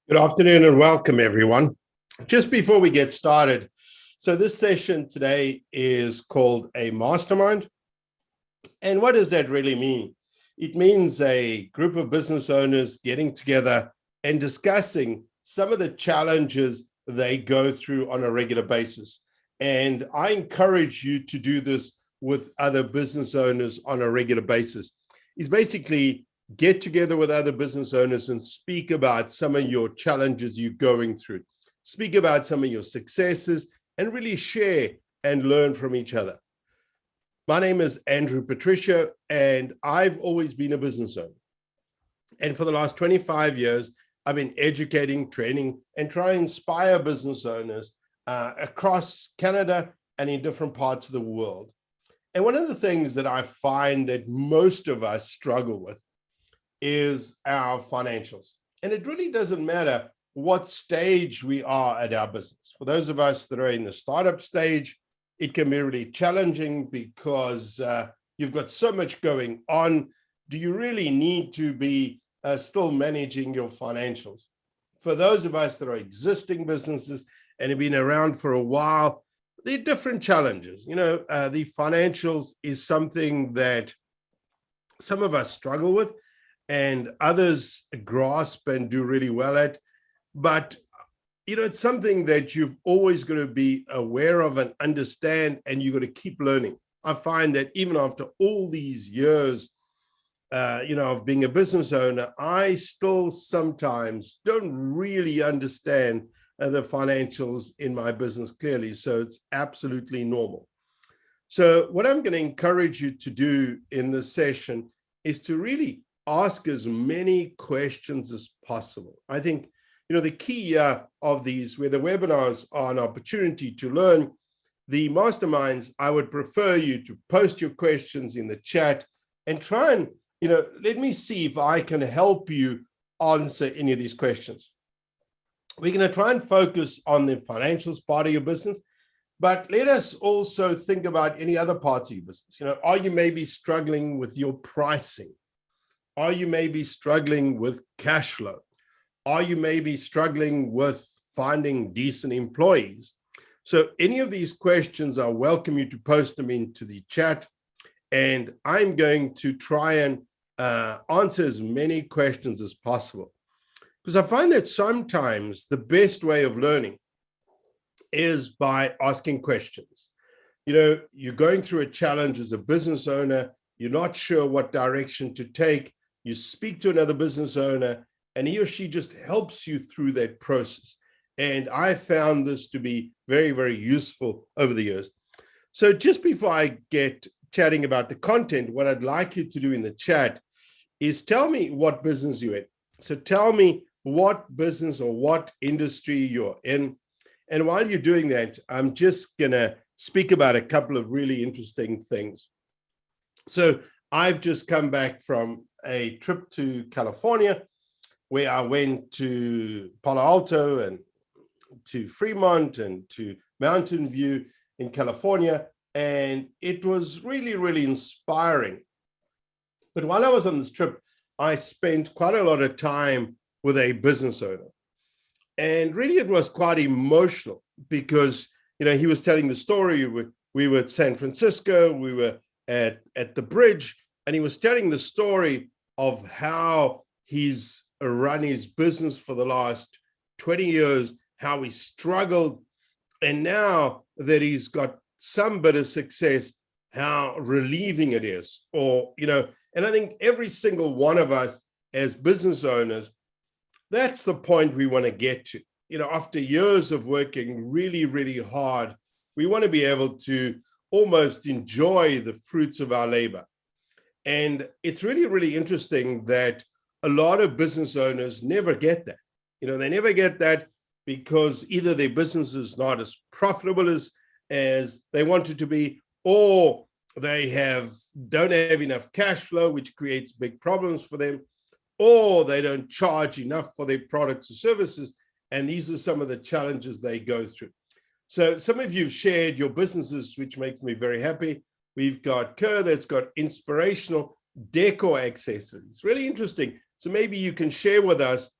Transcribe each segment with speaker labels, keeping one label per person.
Speaker 1: Good afternoon and welcome, everyone. Just before we get started, so this session today is called a Mastermind. And what does that really mean? It means a group of business owners getting together and discussing some of the challenges they go through on a regular basis. And I encourage you to do this with other business owners on a regular basis. It's basically get together with other business owners and speak about some of your challenges you're going through. Speak about some of your successes and really share and learn from each other. My name is Andrew Patricia, and I've always been a business owner. And for the last 25 years, I've been educating, training, and trying to inspire business owners across Canada and in different parts of the world. And one of the things that I find that most of us struggle with is our financials. And it really doesn't matter what stage we are at our business. For those of us that are in the startup stage, it can be really challenging because you've got so much going on. Do you really need to be still managing your financials? For those of us that are existing businesses and have been around for a while, there are different challenges. The financials is something that some of us struggle with and others grasp and do really well at. But, it's something that you've always got to be aware of and understand, and you've got to keep learning. I find that even after all these years, of being a business owner, I still sometimes don't really understand the financials in my business clearly. So it's absolutely normal. So what I'm going to encourage you to do in this session is to really ask as many questions as possible. I think, the key of these, where the webinars are an opportunity to learn, the masterminds, I would prefer you to post your questions in the chat and try and, let me see if I can help you answer any of these questions. We're going to try and focus on the financials part of your business, but let us also think about any other parts of your business. Are you maybe struggling with your pricing? Are you maybe struggling with cash flow? Are you maybe struggling with finding decent employees? So any of these questions, I welcome you to post them into the chat. And I'm going to try and answer as many questions as possible. Because I find that sometimes the best way of learning is by asking questions. You're going through a challenge as a business owner. You're not sure what direction to take. You speak to another business owner, and he or she just helps you through that process. And I found this to be very, very useful over the years. So just before I get chatting about the content, what I'd like you to do in the chat is tell me what business you're in. So tell me what business or what industry you're in. And while you're doing that, I'm just going to speak about a couple of really interesting things. So I've just come back from a trip to California, where I went to Palo Alto and to Fremont and to Mountain View in California. And it was really, really inspiring. But while I was on this trip, I spent quite a lot of time with a business owner. And really, it was quite emotional because, he was telling the story. We were at San Francisco, we were at the bridge, and he was telling the story of how he's run his business for the last 20 years, how he struggled, and now that he's got some bit of success, how relieving it is. And I think every single one of us as business owners, that's the point we want to get to. After years of working really, really hard, we want to be able to almost enjoy the fruits of our labor. And it's really, really interesting that a lot of business owners never get that. They never get that because either their business is not as profitable as they want it to be, or they don't have enough cash flow, which creates big problems for them, or they don't charge enough for their products or services. And these are some of the challenges they go through. So some of you have shared your businesses, which makes me very happy. We've got Kerr that's got inspirational decor accessories. Really interesting. So maybe you can share with us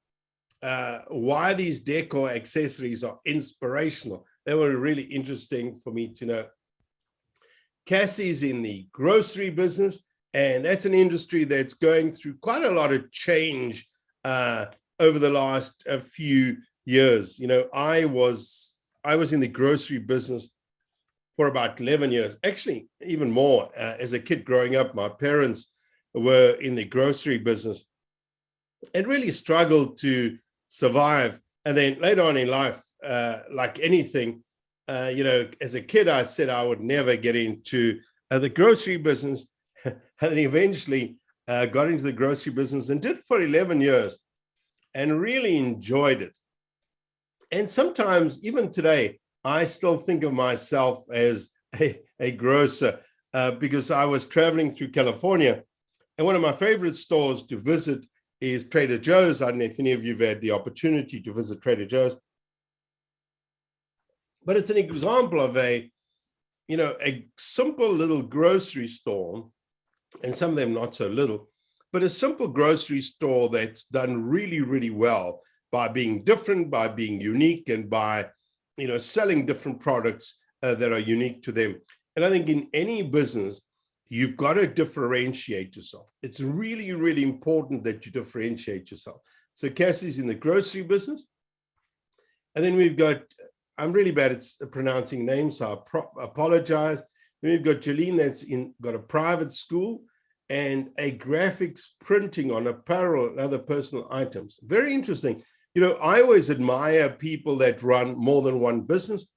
Speaker 1: why these decor accessories are inspirational. They were really interesting for me to know. Cassie's in the grocery business, and that's an industry that's going through quite a lot of change over the last few years. I was in the grocery business for about 11 years, actually even more. As a kid growing up, my parents were in the grocery business and really struggled to survive. And then later on in life, like anything, as a kid, I said I would never get into the grocery business. And then eventually got into the grocery business and did for 11 years and really enjoyed it. And sometimes, even today, I still think of myself as a grocer because I was traveling through California. And one of my favorite stores to visit is Trader Joe's. I don't know if any of you have had the opportunity to visit Trader Joe's. But it's an example of a simple little grocery store, and some of them not so little, but a simple grocery store that's done really, really well by being different, by being unique, and by selling different products that are unique to them. And I think in any business, you've got to differentiate yourself. It's really, really important that you differentiate yourself. So Cassie's in the grocery business. And then we've got, I'm really bad at pronouncing names, so I apologize. Then we've got Jolene that's got a private school and a graphics printing on apparel and other personal items. Very interesting. I always admire people that run more than one business.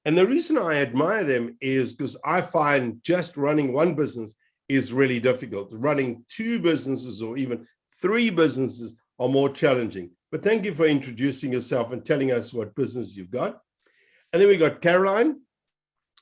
Speaker 1: And the reason I admire them is because I find just running one business is really difficult. Running two businesses or even three businesses are more challenging. But thank you for introducing yourself and telling us what business you've got. And then we got Caroline.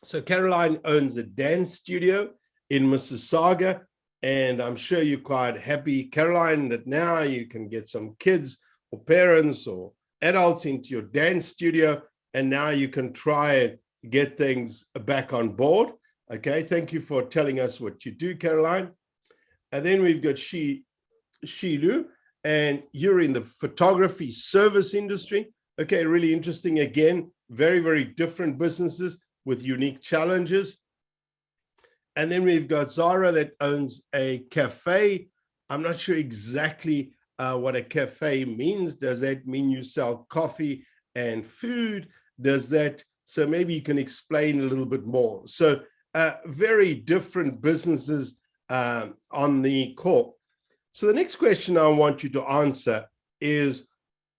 Speaker 1: So Caroline owns a dance studio in Mississauga. And I'm sure you're quite happy, Caroline, that now you can get some kids or parents or adults into your dance studio. And now you can try and get things back on board. Okay, thank you for telling us what you do, Caroline. And then we've got Shilu, and you're in the photography service industry. Okay, really interesting. Again, very, very different businesses with unique challenges. And then we've got Zara that owns a cafe. I'm not sure exactly what a cafe means. Does that mean you sell coffee and food? So maybe you can explain a little bit more. So very different businesses on the call. So the next question I want you to answer is,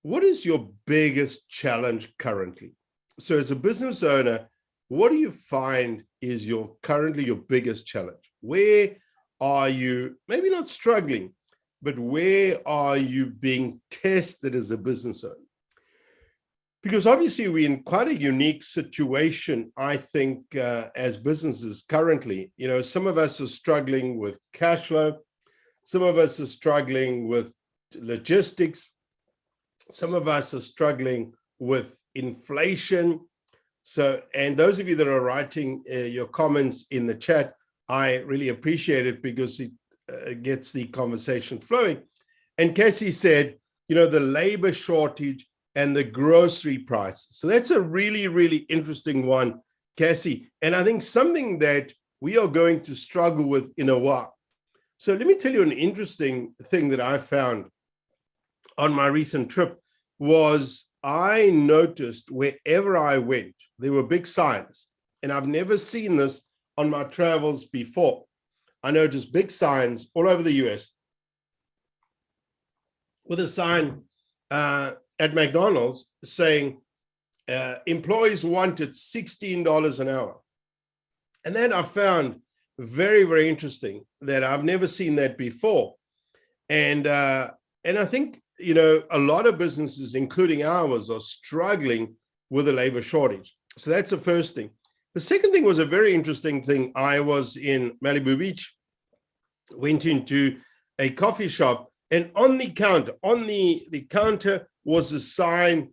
Speaker 1: what is your biggest challenge currently? So as a business owner, what do you find is currently your biggest challenge? Where are you maybe not struggling, but where are you being tested as a business owner? Because obviously we're in quite a unique situation, I think, as businesses currently. Some of us are struggling with cash flow. Some of us are struggling with logistics. Some of us are struggling with inflation. So, and those of you that are writing your comments in the chat, I really appreciate it because it gets the conversation flowing. And Cassie said, the labor shortage and the grocery prices. So that's a really, really interesting one, Cassie. And I think something that we are going to struggle with in a while. So let me tell you an interesting thing that I found on my recent trip was I noticed wherever I went, there were big signs. And I've never seen this on my travels before. I noticed big signs all over the US with a sign at McDonald's saying employees wanted $16 an hour. And then I found very, very interesting that I've never seen that before. And I think, a lot of businesses, including ours, are struggling with a labor shortage. So that's the first thing. The second thing was a very interesting thing. I was in Malibu Beach, went into a coffee shop, and on the counter was a sign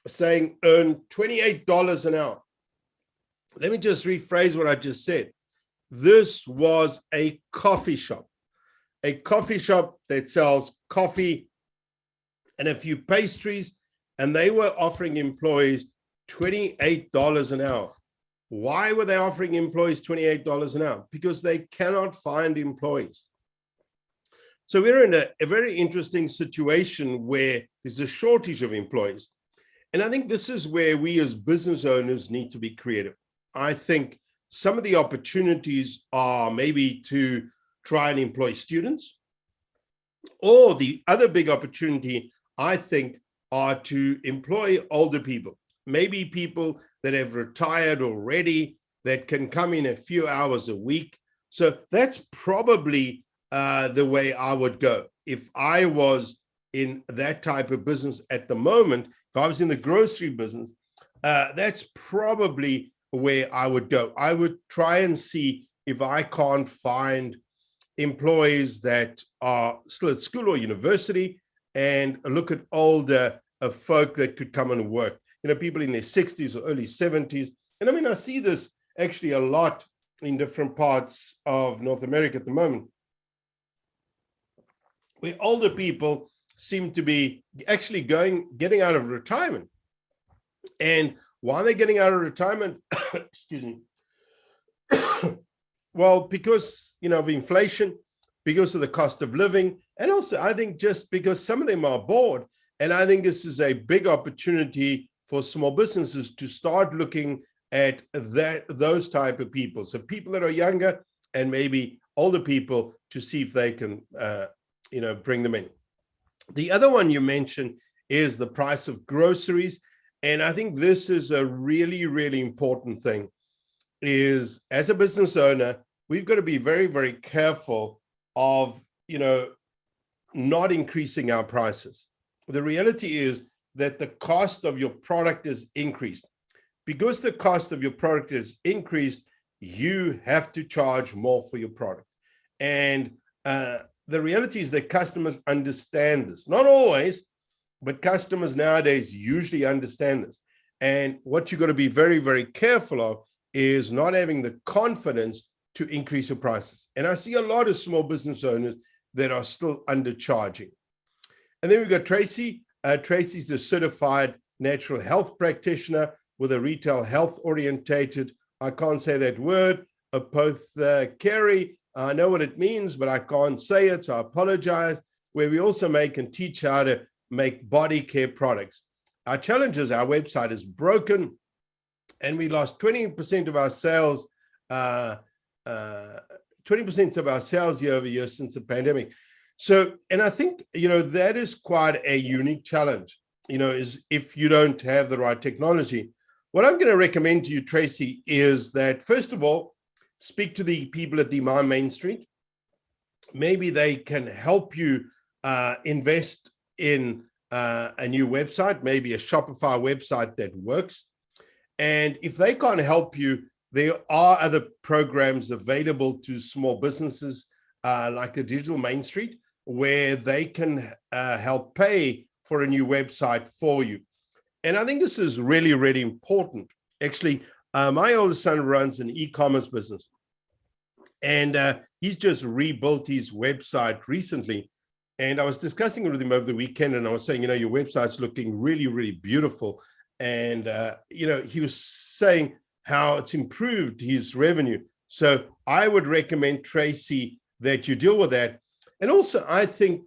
Speaker 1: saying earn $28 an hour. Let me just rephrase what I just said. This was a coffee shop that sells coffee and a few pastries, and they were offering employees $28 an hour. Why were they offering employees $28 an hour? Because they cannot find employees. So we're in a very interesting situation where there's a shortage of employees. And I think this is where we as business owners need to be creative. I think some of the opportunities are maybe to try and employ students, or the other big opportunity, I think, are to employ older people, maybe people that have retired already, that can come in a few hours a week. So that's probably the way I would go. If I was in that type of business at the moment, if I was in the grocery business, that's probably where I would go. I would try and see if I can't find employees that are still at school or university, and look at older folk that could come and work. People in their 60s or early 70s. And I mean, I see this actually a lot in different parts of North America at the moment, where older people seem to be actually getting out of retirement. And why are they getting out of retirement? Excuse me. Well, because, of inflation, because of the cost of living, and also I think just because some of them are bored. And I think this is a big opportunity for small businesses to start looking at those type of people. So people that are younger and maybe older people, to see if they can, bring them in. The other one you mentioned is the price of groceries. And I think this is a really, really important thing, is as a business owner, we've got to be very, very careful of, not increasing our prices. The reality is that the cost of your product is increased. Because the cost of your product is increased, you have to charge more for your product. And the reality is that customers understand this. Not always, but customers nowadays usually understand this. And what you've got to be very, very careful of is not having the confidence to increase your prices. And I see a lot of small business owners that are still undercharging. And then we've got Tracy. Tracy's a certified natural health practitioner with a retail health orientated, I can't say that word, apothecary. I know what it means, but I can't say it, so I apologize. Where we also make and teach how to make body care products. Our challenge is our website is broken, and we lost 20% of our sales, 20% of our sales year over year since the pandemic. So, and I think, that is quite a unique challenge, is if you don't have the right technology. What I'm going to recommend to you, Tracy, is that, first of all, speak to the people at Demand Main Street. Maybe they can help you invest in a new website, maybe a Shopify website that works. And if they can't help you, there are other programs available to small businesses like the Digital Main Street, where they can help pay for a new website for you. And I think this is really, really important. Actually, my oldest son runs an e-commerce business, and he's just rebuilt his website recently. And I was discussing it with him over the weekend, and I was saying, your website's looking really, really beautiful. And, he was saying how it's improved his revenue. So I would recommend, Tracy, that you deal with that. And also, I think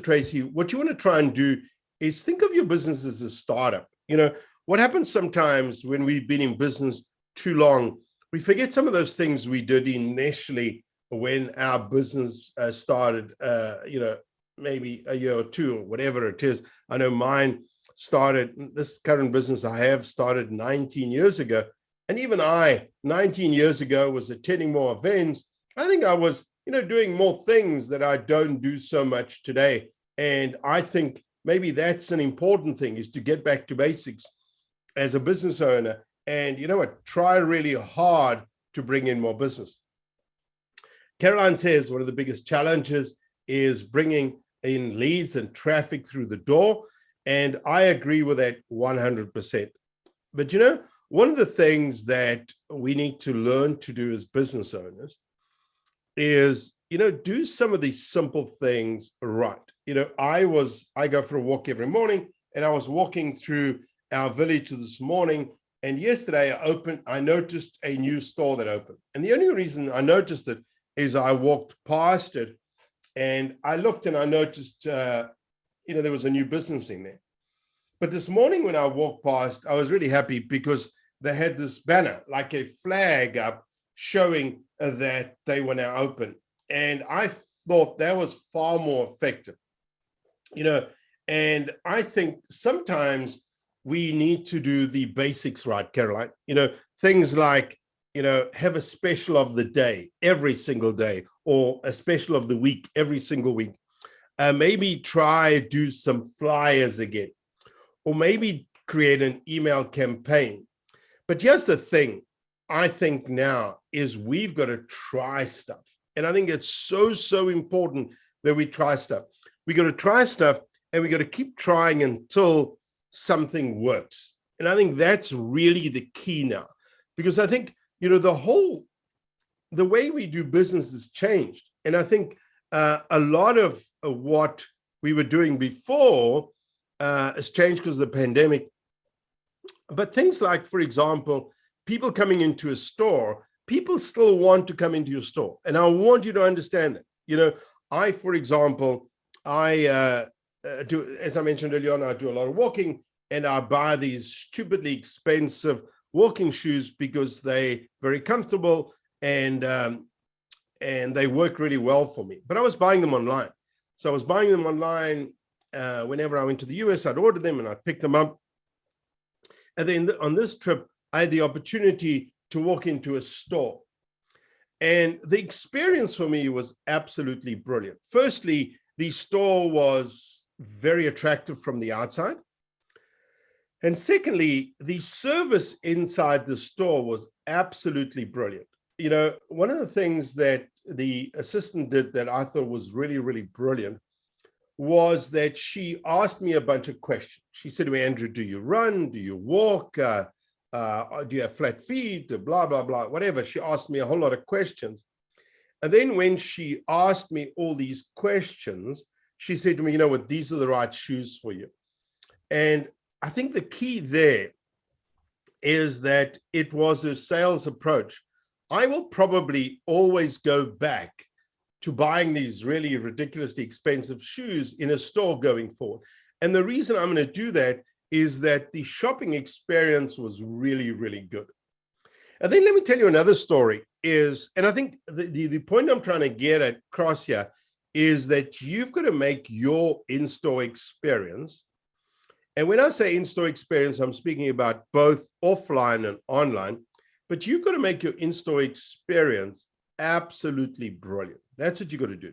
Speaker 1: Tracy, what you want to try and do is think of your business as a startup. What happens sometimes when we've been in business too long, we forget some of those things we did initially when our business started, maybe a year or two or whatever it is. I know mine started, this current business I have started 19 years ago. And even I, 19 years ago, was attending more events. I think I was, doing more things that I don't do so much today. And I think maybe that's an important thing, is to get back to basics as a business owner. And try really hard to bring in more business. Caroline says one of the biggest challenges is bringing in leads and traffic through the door. And I agree with that 100%. But one of the things that we need to learn to do as business owners is, do some of these simple things right. I go for a walk every morning, and I was walking through our village this morning. And yesterday I noticed a new store that opened. And the only reason I noticed it is I walked past it and I looked and I noticed, there was a new business in there. But this morning when I walked past, I was really happy because they had this banner, like a flag up, showing that they were now open. And I thought that was far more effective, and I think sometimes we need to do the basics right, Caroline. Things like, have a special of the day every single day, or a special of the week every single week. Maybe do some flyers again, or maybe create an email campaign. But here's the thing, I think now is we've got to try stuff. And I think it's so important that we try stuff. We got to try stuff, and we got to keep trying until something works. And I think that's really the key now, because I think, the way we do business has changed. And I think a lot of what we were doing before has changed because of the pandemic. But things like, for example, people coming into a store, people still want to come into your store. And I want you to understand that. I, for example, do, as I mentioned earlier on, I do a lot of walking, and I buy these stupidly expensive walking shoes because they're very comfortable and they work really well for me. But I was buying them online. So I was buying them online. Whenever I went to the US, I'd order them and I'd pick them up. And then on this trip, I had the opportunity to walk into a store. And the experience for me was absolutely brilliant. Firstly, the store was very attractive from the outside. And secondly, the service inside the store was absolutely brilliant. One of the things that the assistant did that I thought was really, really brilliant was that she asked me a bunch of questions. She said to me, Andrew, do you run? Do you walk? Do you have flat feet? Blah, blah, blah, whatever. She asked me a whole lot of questions. And then when she asked me all these questions, she said to me, these are the right shoes for you. And I think the key there is that it was a sales approach. I will probably always go back to buying these really ridiculously expensive shoes in a store going forward. And the reason I'm going to do that is that the shopping experience was really, really good. And then let me tell you another story and I think the point I'm trying to get across here is that you've got to make your in-store experience. And when I say in-store experience, I'm speaking about both offline and online, but you've got to make your in-store experience absolutely brilliant. That's what you've got to do.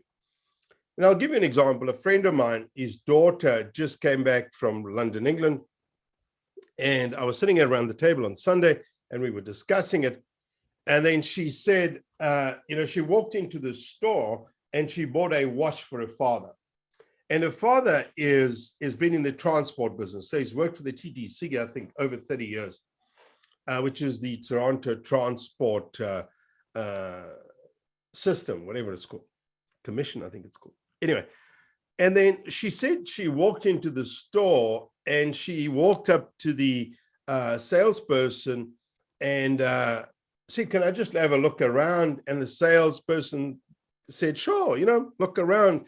Speaker 1: And I'll give you an example. A friend of mine, his daughter just came back from London, England. And I was sitting around the table on Sunday and we were discussing it. And then she said, she walked into the store and she bought a watch for her father. And her father has been in the transport business. So he's worked for the TTC, I think, over 30 years, which is the Toronto Transport System, whatever it's called. Commission, I think it's called. Anyway, and then she said she walked into the store and she walked up to the salesperson and said, can I just have a look around? And the salesperson said, sure, look around.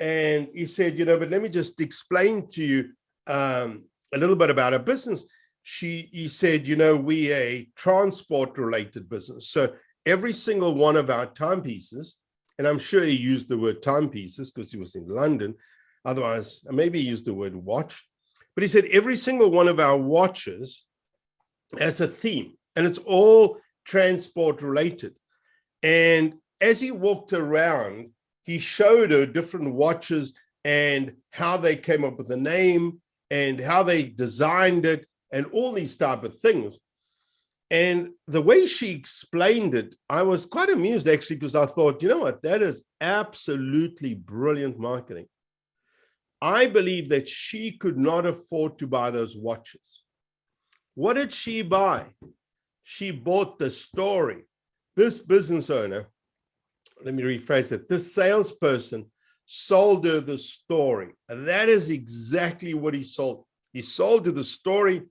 Speaker 1: And he said, but let me just explain to you a little bit about our business. He said, we a transport related business. So every single one of our timepieces, and I'm sure he used the word timepieces because he was in London. Otherwise, maybe he used the word watch. But he said every single one of our watches has a theme, and it's all transport related. And as he walked around, he showed her different watches and how they came up with the name and how they designed it and all these type of things. And the way she explained it, I was quite amused actually, because I thought, you know what, that is absolutely brilliant marketing. I believe that she could not afford to buy those watches. What did she buy? She bought the story. This business owner, let me rephrase it, this salesperson sold her the story. And that is exactly what he sold. He sold her the story.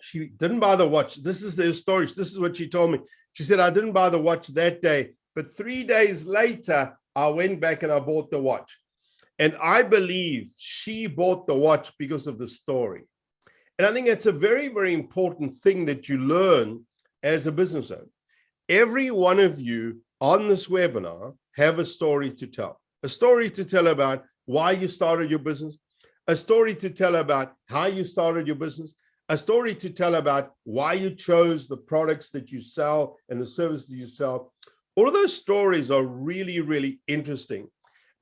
Speaker 1: She didn't buy the watch. This is their story. This is what she told me. She said, I didn't buy the watch that day, but 3 days later, I went back and I bought the watch. And I believe she bought the watch because of the story. And I think that's a very, very important thing that you learn as a business owner. Every one of you on this webinar have a story to tell. A story to tell about why you started your business, a story to tell about how you started your business, a story to tell about why you chose the products that you sell and the services that you sell. All of those stories are really, really interesting.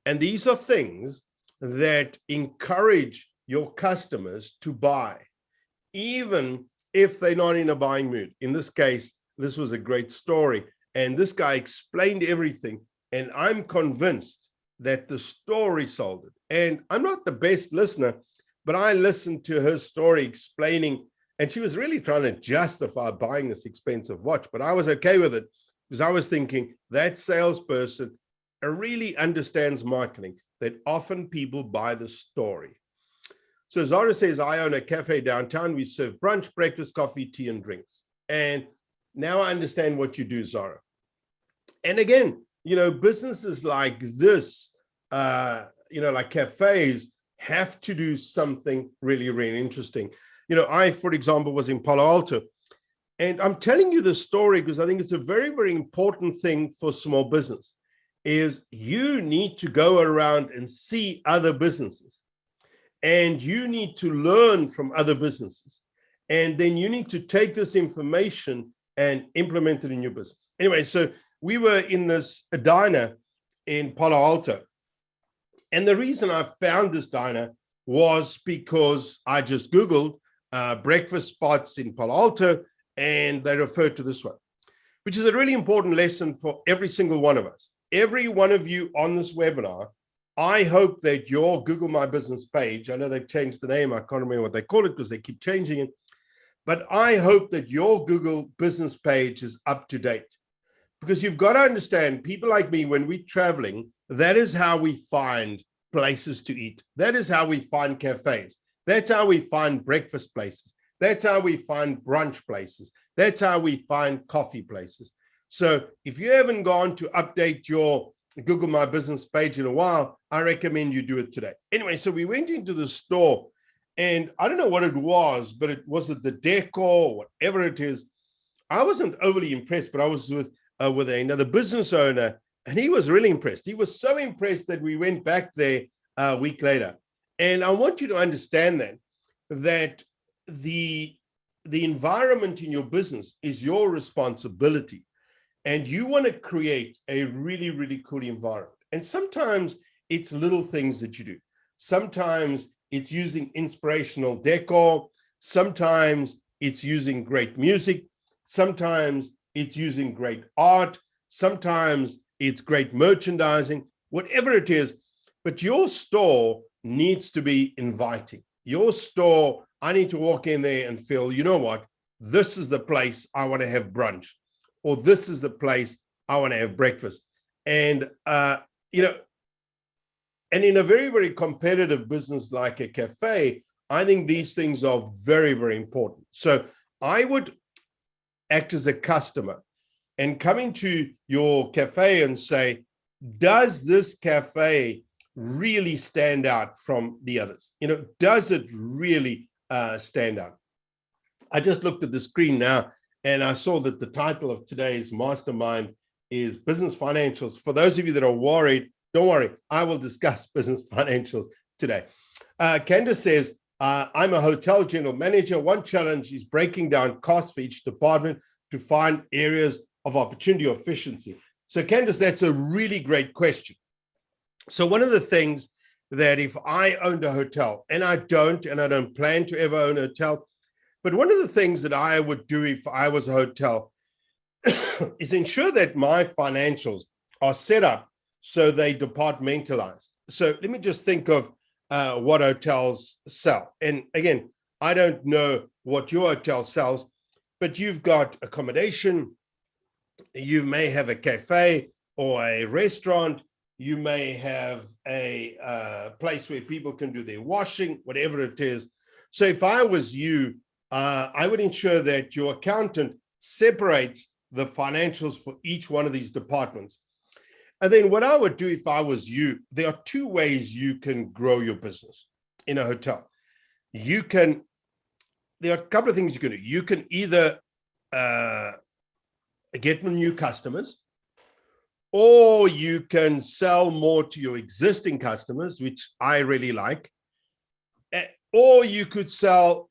Speaker 1: And these are things that encourage your customers to buy, even if they're not in a buying mood. In this case, this was a great story. And this guy explained everything. And I'm convinced that the story sold it. And I'm not the best listener, but I listened to her story explaining, and she was really trying to justify buying this expensive watch. But I was okay with it because I was thinking that salesperson really understands marketing, that often people buy the story. So Zara says, I own a cafe downtown. We serve brunch, breakfast, coffee, tea, and drinks. And now I understand what you do, Zara. And again, businesses like this, like cafes, have to do something really, really interesting. I, for example, was in Palo Alto. And I'm telling you this story because I think it's a very, very important thing for small business, is you need to go around and see other businesses. And you need to learn from other businesses. And then you need to take this information and implement it in your business. Anyway, so we were in this diner in Palo Alto. And the reason I found this diner was because I just Googled breakfast spots in Palo Alto, and they referred to this one, which is a really important lesson for every single one of us. Every one of you on this webinar, I hope that your Google My Business page, I know they've changed the name, I can't remember what they call it because they keep changing it, but I hope that your Google business page is up to date. Because you've got to understand, people like me, when we're traveling, that is how we find places to eat. That is how we find cafes. That's how we find breakfast places. That's how we find brunch places. That's how we find coffee places. So if you haven't gone to update your Google My Business page in a while, I recommend you do it today. Anyway, so we went into the store, and I don't know what it was, but it was the decor, whatever it is. I wasn't overly impressed, but I was with another business owner, and he was really impressed. He was so impressed that we went back there a week later. And I want you to understand that the environment in your business is your responsibility. And you want to create a really, really cool environment. And sometimes it's little things that you do. Sometimes it's using inspirational decor. Sometimes it's using great music. Sometimes it's using great art. Sometimes it's great merchandising, whatever it is. But your store needs to be inviting. Your store, I need to walk in there and feel, you know what? This is the place I want to have brunch, or this is the place I want to have breakfast. And, and in a very, very competitive business like a cafe, I think these things are very, very important. So I would act as a customer and come into your cafe and say, does this cafe really stand out from the others? Does it really stand out? I just looked at the screen now, and I saw that the title of today's mastermind is Business Financials. For those of you that are worried, don't worry, I will discuss business financials today. Candace says, I'm a hotel general manager. One challenge is breaking down costs for each department to find areas of opportunity or efficiency. So Candace, that's a really great question. So one of the things that if I owned a hotel, and I don't plan to ever own a hotel, but one of the things that I would do if I was a hotel is ensure that my financials are set up so they departmentalized. So let me just think of what hotels sell. And again, I don't know what your hotel sells, but you've got accommodation, you may have a cafe or a restaurant, You may have a place where people can do their washing, whatever it is. So if I was you, I would ensure that your accountant separates the financials for each one of these departments. And then what I would do if I was you, there are two ways you can grow your business in a hotel. There are a couple of things you can do. You can either get new customers, or you can sell more to your existing customers, which I really like, or you could sell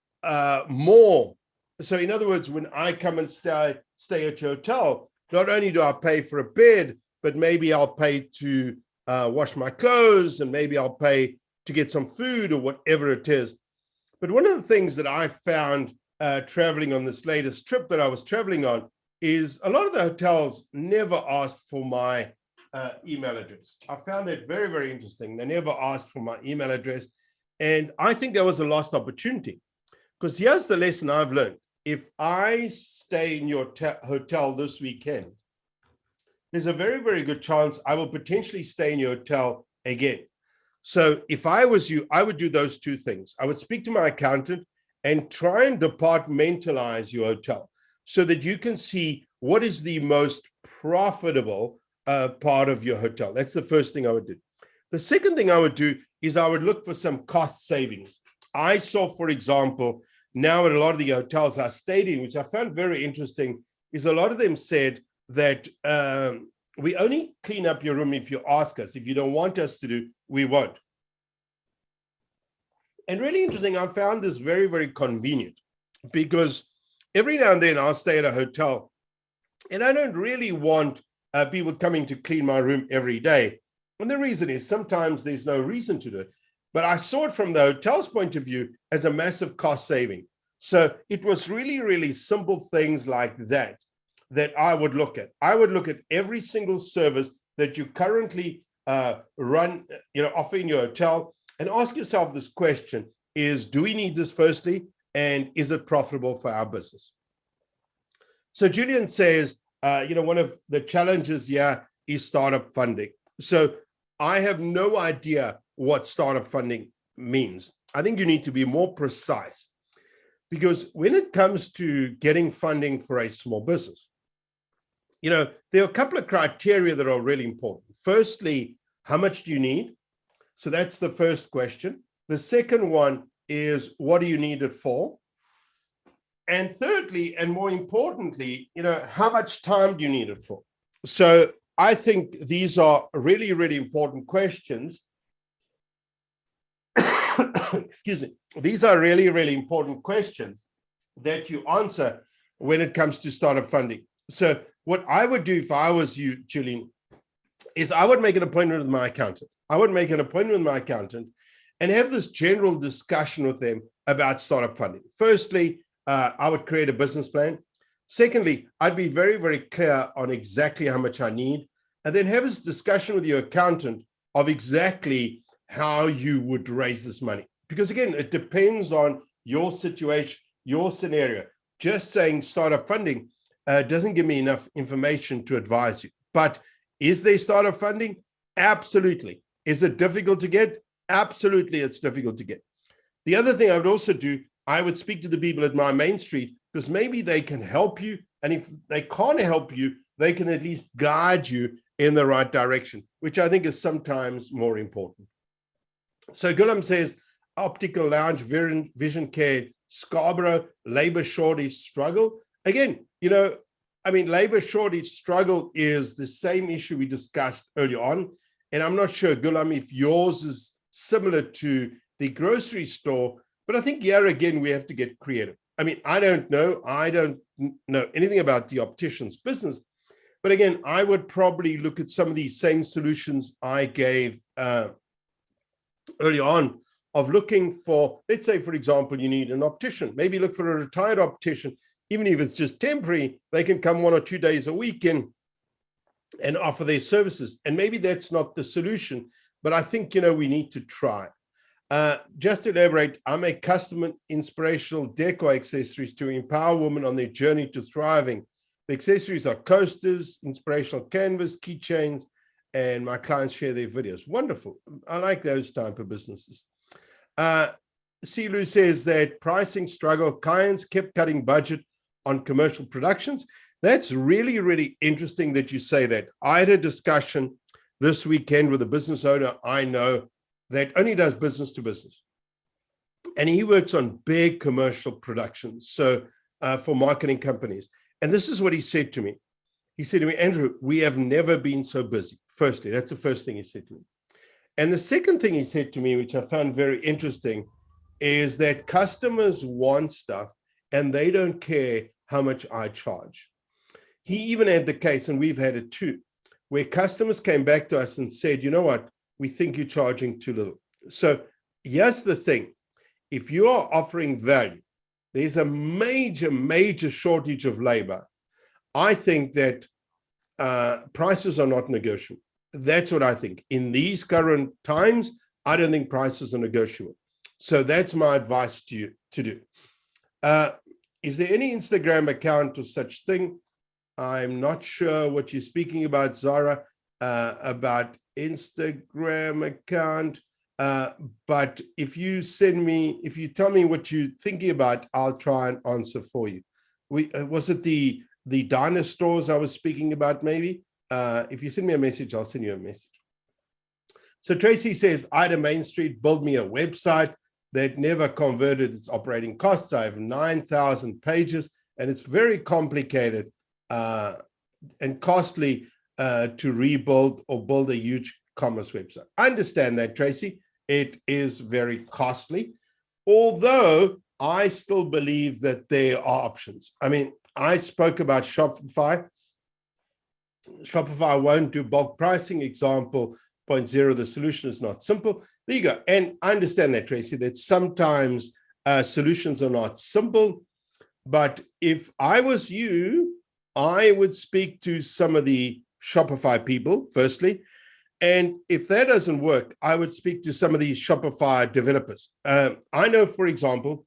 Speaker 1: more. So in other words, when I come and stay at your hotel, not only do I pay for a bed, but maybe I'll pay to wash my clothes, and maybe I'll pay to get some food or whatever it is. But one of the things that I found traveling on this latest trip that I was traveling on is a lot of the hotels never asked for my email address. I found that very, very interesting. They never asked for my email address. And I think there was a lost opportunity, because here's the lesson I've learned. If I stay in your hotel this weekend, there's a very, very good chance I will potentially stay in your hotel again. So if I was you, I would do those two things. I would speak to my accountant and try and departmentalize your hotel so that you can see what is the most profitable part of your hotel. That's the first thing I would do. The second thing I would do is I would look for some cost savings. I saw, for example, now at a lot of the hotels I stayed in, which I found very interesting, is a lot of them said that we only clean up your room if you ask us. If you don't want us to do, we won't. And really interesting, I found this very, very convenient, because every now and then I'll stay at a hotel and I don't really want people coming to clean my room every day. And the reason is sometimes there's no reason to do it. But I saw it from the hotel's point of view as a massive cost saving. So it was really, really simple things like that I would look at. I would look at every single service that you currently offer in your hotel, and ask yourself this question: do we need this firstly? And is it profitable for our business? So Julian says, one of the challenges here is startup funding. So I have no idea what startup funding means. I think you need to be more precise, because when it comes to getting funding for a small business, there are a couple of criteria that are really important. Firstly, how much do you need? So that's the first question. The second one is, what do you need it for? And thirdly, and more importantly, how much time do you need it for? So I think these are really, really important questions. Excuse me. These are really, really important questions that you answer when it comes to startup funding. So what I would do if I was you, Julian, is I would make an appointment with my accountant. And have this general discussion with them about startup funding. Firstly, I would create a business plan. Secondly, I'd be very, very clear on exactly how much I need, and then have this discussion with your accountant of exactly how you would raise this money. Because again, it depends on your situation, your scenario. Just saying startup funding doesn't give me enough information to advise you. But is there startup funding? Absolutely. Is it difficult to get? Absolutely, it's difficult to get. The other thing I would also do, I would speak to the people at my main street, because maybe they can help you. And if they can't help you, they can at least guide you in the right direction, which I think is sometimes more important. So Gulam says, optical lounge, vision care, Scarborough, labor shortage struggle. Again, labor shortage struggle is the same issue we discussed earlier on. And I'm not sure, Gulam, if yours is similar to the grocery store, but I think here again, we have to get creative. I don't know anything about the optician's business, but again, I would probably look at some of these same solutions I gave early on, of looking for, let's say, for example, you need an optician, maybe look for a retired optician, even if it's just temporary, they can come 1 or 2 days a week in and offer their services. And maybe that's not the solution, but I think, we need to try. Just to elaborate, I make custom inspirational decor accessories to empower women on their journey to thriving. The accessories are coasters, inspirational canvas, keychains, and my clients share their videos. Wonderful. I like those type of businesses. Silu says that pricing struggle, clients kept cutting budget on commercial productions. That's really, really interesting that you say that. I had a discussion this weekend with a business owner I know that only does business to business. And he works on big commercial productions, so for marketing companies. And this is what he said to me. He said to me, Andrew, we have never been so busy. Firstly, that's the first thing he said to me. And the second thing he said to me, which I found very interesting, is that customers want stuff and they don't care how much I charge. He even had the case, and we've had it too, where customers came back to us and said, you know what, we think you're charging too little. So here's the thing. If you are offering value, there's a major, major shortage of labor. I think that prices are not negotiable. That's what I think. In these current times, I don't think prices are negotiable. So that's my advice to you to do. Is there any Instagram account or such thing? I'm not sure what you're speaking about, Zara, about Instagram account. But if you tell me what you're thinking about, I'll try and answer for you. Was it the diner stores I was speaking about, maybe? If you send me a message, I'll send you a message. So Tracy says, I had a Main Street build me a website that never converted its operating costs. I have 9,000 pages, and it's very complicated and costly to rebuild or build a huge commerce website. I understand that, Tracy. It is very costly, although I still believe that there are options. I mean, I spoke about Shopify. Shopify won't do bulk pricing. Example 0.0, the solution is not simple. There you go. And I understand that, Tracy, that sometimes solutions are not simple. But if I was you, I would speak to some of the Shopify people, firstly. And if that doesn't work, I would speak to some of the Shopify developers. I know, for example,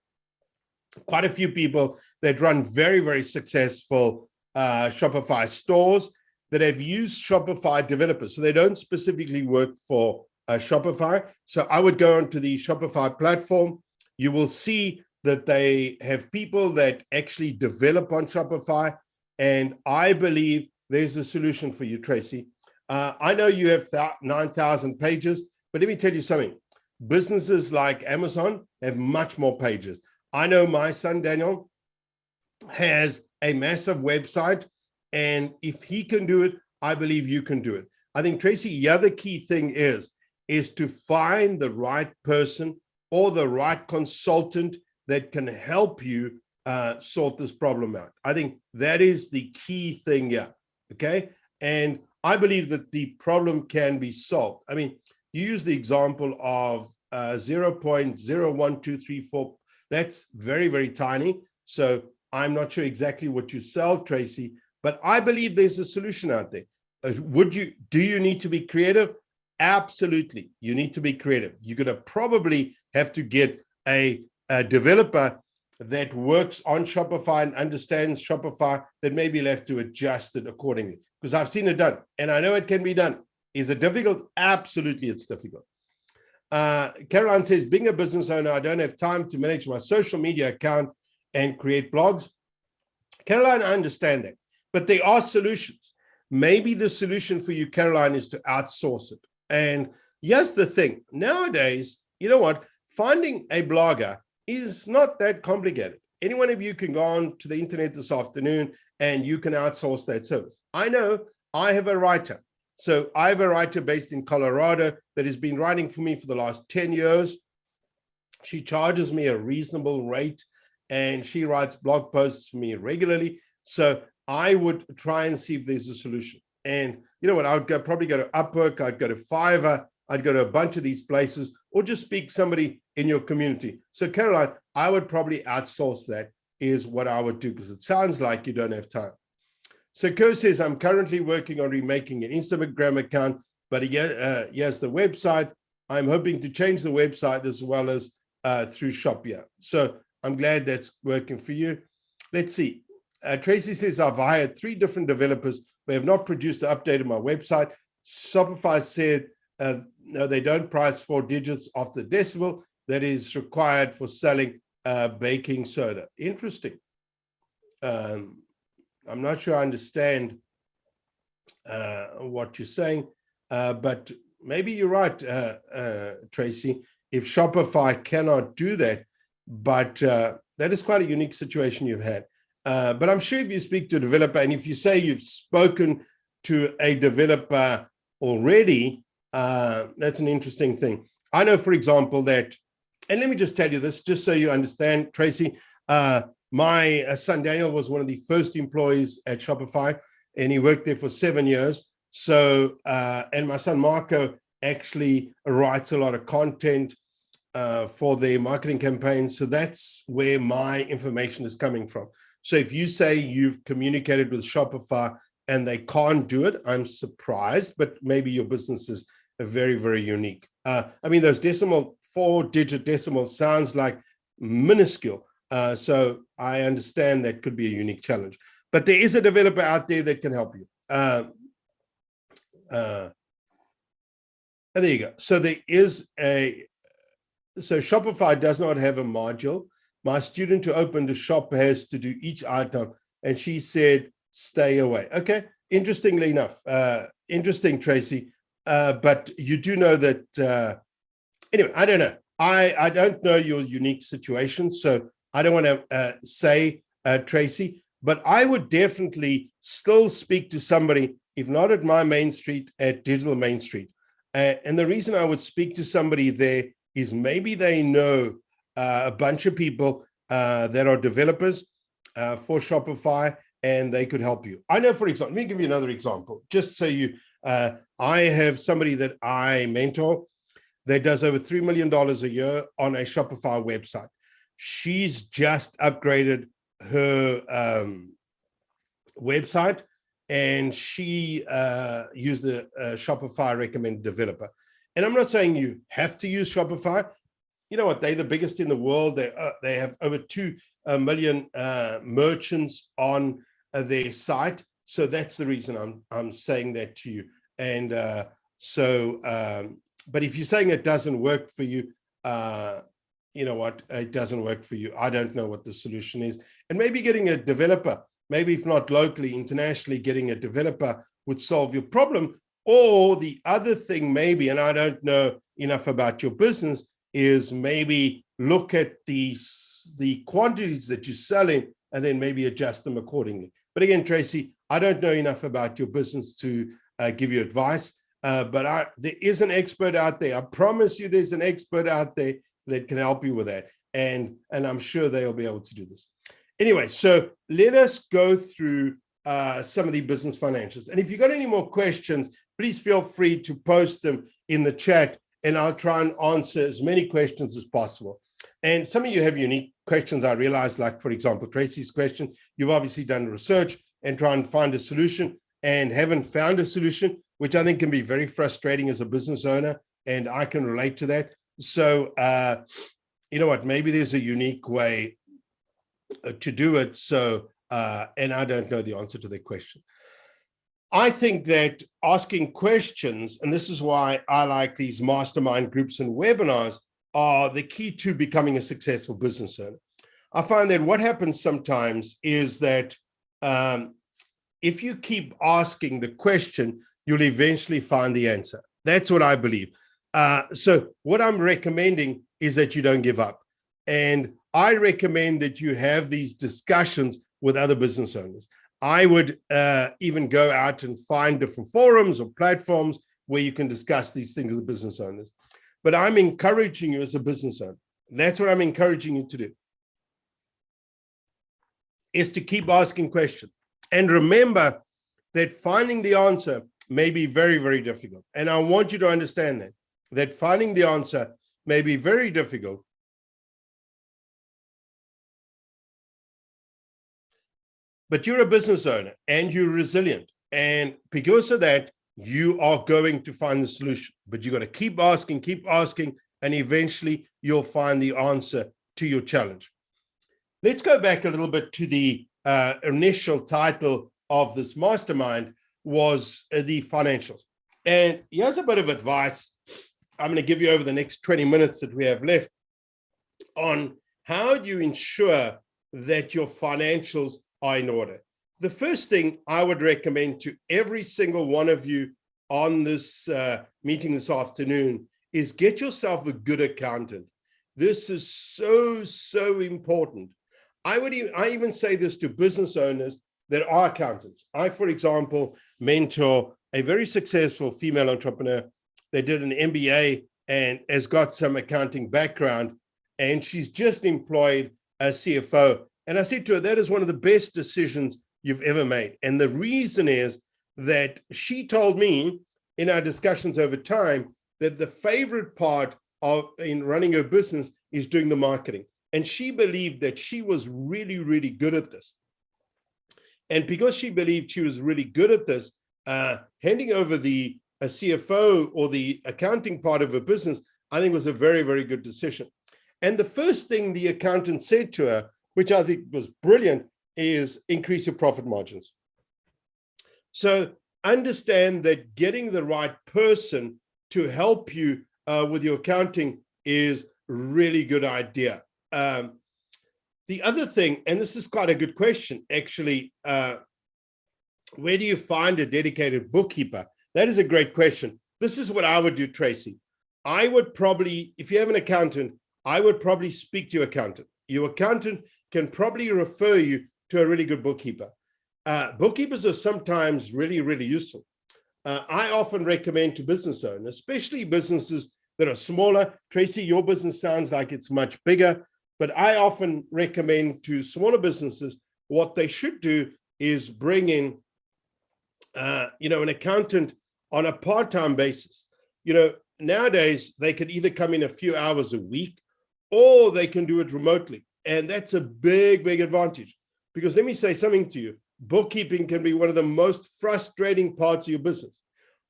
Speaker 1: quite a few people that run very, very successful Shopify stores that have used Shopify developers. So they don't specifically work for Shopify. So I would go onto the Shopify platform. You will see that they have people that actually develop on Shopify. And I believe there's a solution for you, Tracy. I know you have 9,000 pages, but let me tell you something. Businesses like Amazon have much more pages. I know my son, Daniel, has a massive website, and if he can do it, I believe you can do it. I think, Tracy, the other key thing is to find the right person or the right consultant that can help you sort this problem out. I think that is the key thing here, okay? And I believe that the problem can be solved. I mean, you use the example of 0.01234. That's very, very tiny. So I'm not sure exactly what you sell, Tracy, but I believe there's a solution out there. Do you need to be creative? Absolutely. You need to be creative. You're going to probably have to get a developer that works on Shopify and understands Shopify, that maybe you'll have to adjust it accordingly. Because I've seen it done, and I know it can be done. Is it difficult? Absolutely, it's difficult. Caroline says, being a business owner, I don't have time to manage my social media account and create blogs. Caroline, I understand that, but there are solutions. Maybe the solution for you, Caroline, is to outsource it. And here's the thing. Nowadays, you know what? Finding a blogger is not that complicated. Any one of you can go on to the internet this afternoon and you can outsource that service. I know I have a writer. So I have a writer based in Colorado that has been writing for me for the last 10 years. She charges me a reasonable rate and she writes blog posts for me regularly. So I would try and see if there's a solution. And you know what? I would probably go to Upwork, I'd go to Fiverr, I'd go to a bunch of these places, or just speak to somebody in your community. So Caroline, I would probably outsource that, is what I would do, because it sounds like you don't have time. So Kerr says, I'm currently working on remaking an Instagram account, but he has the website. I'm hoping to change the website as well as through Shopia. So I'm glad that's working for you. Let's see. Tracy says, I've hired 3 different developers who have not produced or updated my website. Shopify said, no, they don't price 4 digits off the decimal that is required for selling baking soda. Interesting. I'm not sure I understand what you're saying, but maybe you're right, Tracy. If Shopify cannot do that, but that is quite a unique situation you've had. But I'm sure if you speak to a developer, and if you say you've spoken to a developer already, that's an interesting thing. I know, for example, that, and let me just tell you this, just so you understand, Tracy, my son Daniel was one of the first employees at Shopify, and he worked there for 7 years. So, and my son Marco actually writes a lot of content for their marketing campaigns. So that's where my information is coming from. So if you say you've communicated with Shopify and they can't do it, I'm surprised, but maybe your business is very, very unique. I mean, those 4-digit decimals sounds like minuscule. So I understand that could be a unique challenge, but there is a developer out there that can help you. There you go. So there is so Shopify does not have a module. My student who opened a shop has to do each item, and she said, stay away. Okay, interestingly enough, interesting, Tracy. But you do know that, anyway, I don't know. I don't know your unique situation, so I don't want to say, Tracy, but I would definitely still speak to somebody, if not at my Main Street, at Digital Main Street. And the reason I would speak to somebody there is maybe they know a bunch of people that are developers for Shopify, and they could help you. I know, for example, let me give you another example, just so you, I have somebody that I mentor that does over $3 million a year on a Shopify website. She's just upgraded her website, and she used the Shopify recommended developer. And I'm not saying you have to use Shopify. You know what? They're the biggest in the world. They have over 2 million merchants on their site. So that's the reason I'm saying that to you. And but if you're saying it doesn't work for you, you know what? It doesn't work for you. I don't know what the solution is. And maybe getting a developer, maybe if not locally, internationally, getting a developer would solve your problem. Or the other thing maybe, and I don't know enough about your business, is maybe look at the quantities that you're selling and then maybe adjust them accordingly. But again, Tracy, I don't know enough about your business to give you advice, but there is an expert out there. I promise you there's an expert out there that can help you with that. And I'm sure they'll be able to do this. Anyway, so let us go through some of the business financials. And if you've got any more questions, please feel free to post them in the chat, and I'll try and answer as many questions as possible. And some of you have unique questions, I realize, like, for example, Tracy's question. You've obviously done research and try and find a solution and haven't found a solution, which I think can be very frustrating as a business owner, and I can relate to that. So, you know what, maybe there's a unique way to do it. So, and I don't know the answer to that question. I think that asking questions, and this is why I like these mastermind groups and webinars, are the key to becoming a successful business owner. I find that what happens sometimes is that if you keep asking the question, you'll eventually find the answer. That's what I believe. So what I'm recommending is that you don't give up. And I recommend that you have these discussions with other business owners. I would even go out and find different forums or platforms where you can discuss these things with business owners. But I'm encouraging you as a business owner. That's what I'm encouraging you to do, is to keep asking questions. And remember that finding the answer may be very, very difficult. And I want you to understand that finding the answer may be very difficult. But you're a business owner and you're resilient. And because of that, you are going to find the solution. But you got to keep asking, and eventually you'll find the answer to your challenge. Let's go back a little bit to the initial title of this mastermind was the financials. And here's a bit of advice I'm going to give you over the next 20 minutes that we have left on how do you ensure that your financials are in order. The first thing I would recommend to every single one of you on this meeting this afternoon is get yourself a good accountant. This is so important. I even say this to business owners that are accountants. I, for example, mentor a very successful female entrepreneur. They did an MBA and has got some accounting background, and she's just employed a CFO. And I said to her, that is one of the best decisions you've ever made. And the reason is that she told me in our discussions over time that the favorite part in running her business is doing the marketing. And she believed that she was really good at this. And because she believed she was really good at this, handing over a CFO or the accounting part of her business, I think was a very good decision. And the first thing the accountant said to her, which I think was brilliant, is increase your profit margins. So understand that getting the right person to help you with your accounting is really good idea. The other thing, and this is quite a good question, actually, where do you find a dedicated bookkeeper? That is a great question. This is what I would do, Tracy. I would probably, if you have an accountant, I would probably speak to your accountant. Your accountant can probably refer you to a really good bookkeeper. Bookkeepers are sometimes really useful. I often recommend to business owners, especially businesses that are smaller. Tracy, your business sounds like it's much bigger, but I often recommend to smaller businesses, what they should do is bring in, an accountant on a part-time basis. Nowadays they could either come in a few hours a week, or they can do it remotely. And that's a big advantage, because let me say something to you. Bookkeeping can be one of the most frustrating parts of your business.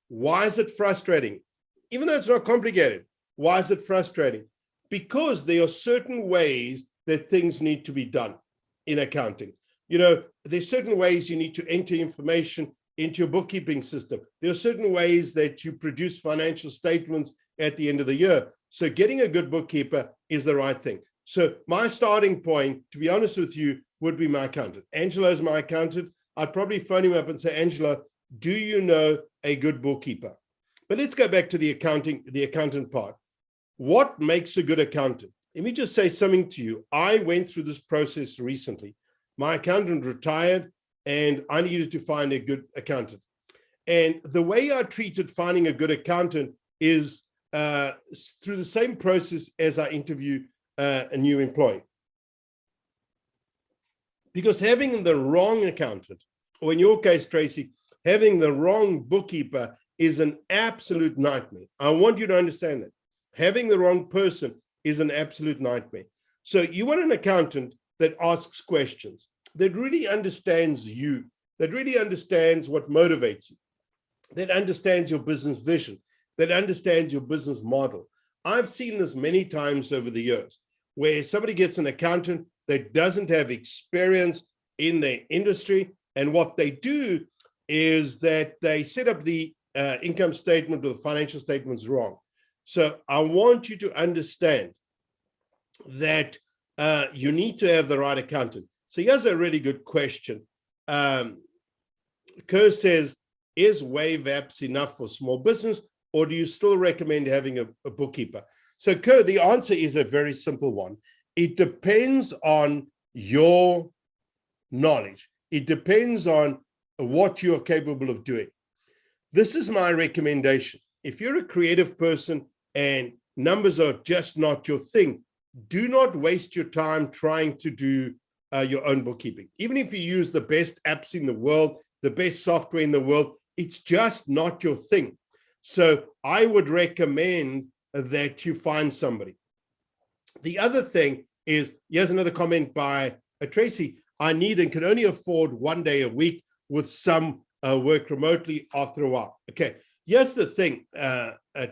Speaker 1: Why is it frustrating? Even though it's not complicated, why is it frustrating? Because there are certain ways that things need to be done in accounting. There's certain ways you need to enter information into your bookkeeping system. There are certain ways that you produce financial statements at the end of the year. So getting a good bookkeeper is the right thing. So my starting point, to be honest with you, would be my accountant. Angelo is my accountant. I'd probably phone him up and say, Angelo, do you know a good bookkeeper? But let's go back to the accountant part. What makes a good accountant? Let me just say something to you. I went through this process recently. My accountant retired, and I needed to find a good accountant. And the way I treated finding a good accountant is through the same process as I interview a new employee. Because having the wrong accountant, or in your case, Tracy, having the wrong bookkeeper is an absolute nightmare. I want you to understand that. Having the wrong person is an absolute nightmare. So you want an accountant that asks questions, that really understands you, that really understands what motivates you, that understands your business vision, that understands your business model. I've seen this many times over the years, where somebody gets an accountant that doesn't have experience in their industry, and what they do is that they set up the income statement or the financial statements wrong. So I want you to understand that you need to have the right accountant. So here's a really good question. Kerr says, is Wave Apps enough for small business, or do you still recommend having a bookkeeper? So Kerr, the answer is a very simple one. It depends on your knowledge. It depends on what you're capable of doing. This is my recommendation. If you're a creative person and numbers are just not your thing, do not waste your time trying to do your own bookkeeping. Even if you use the best apps in the world, the best software in the world, it's just not your thing. So I would recommend that you find somebody. The other thing is, here's another comment by Tracy. I need and can only afford 1 day a week with some work remotely after a while. Okay, here's the thing,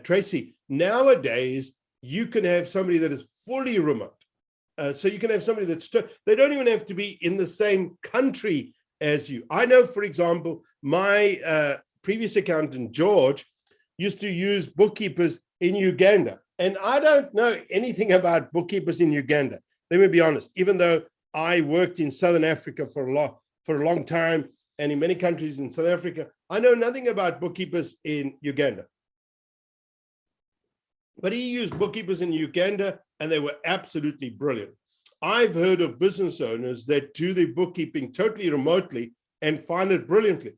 Speaker 1: Tracy. Nowadays, you can have somebody that is fully remote. So you can have somebody that's, they don't even have to be in the same country as you. I know, for example, my previous accountant, George, used to use bookkeepers in Uganda. And I don't know anything about bookkeepers in Uganda. Let me be honest, even though I worked in Southern Africa for a long time, and in many countries in South Africa, I know nothing about bookkeepers in Uganda. But he used bookkeepers in Uganda, and they were absolutely brilliant. I've heard of business owners that do their bookkeeping totally remotely and find it brilliantly.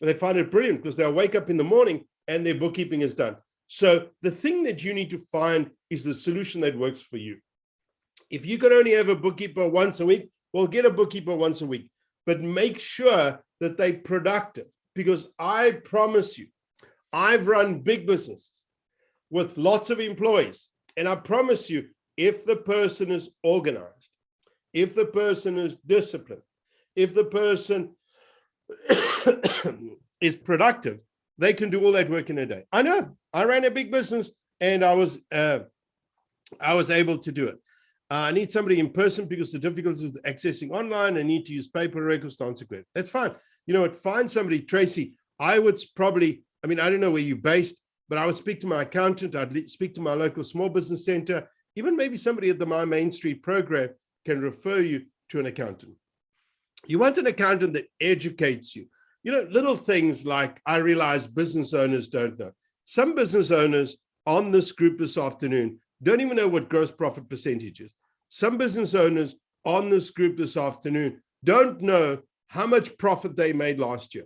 Speaker 1: They find it brilliant because they'll wake up in the morning and their bookkeeping is done. So the thing that you need to find is the solution that works for you. If you can only have a bookkeeper once a week, well, get a bookkeeper once a week, but make sure that they're productive, because I promise you, I've run big businesses with lots of employees, and I promise you, if the person is organized, if the person is disciplined, if the person is productive, they can do all that work in a day. I know. I ran a big business and I was able to do it. I need somebody in person because the difficulties with accessing online, I need to use paper records to answer questions. That's fine. You know what? Find somebody, Tracy. I would probably, I mean, I don't know where you're based, but I would speak to my accountant. I'd speak to my local small business center. Even maybe somebody at the My Main Street program can refer you to an accountant. You want an accountant that educates you. You know, little things like, I realize business owners don't know. Some business owners on this group this afternoon don't even know what gross profit percentage is. Some business owners on this group this afternoon don't know how much profit they made last year.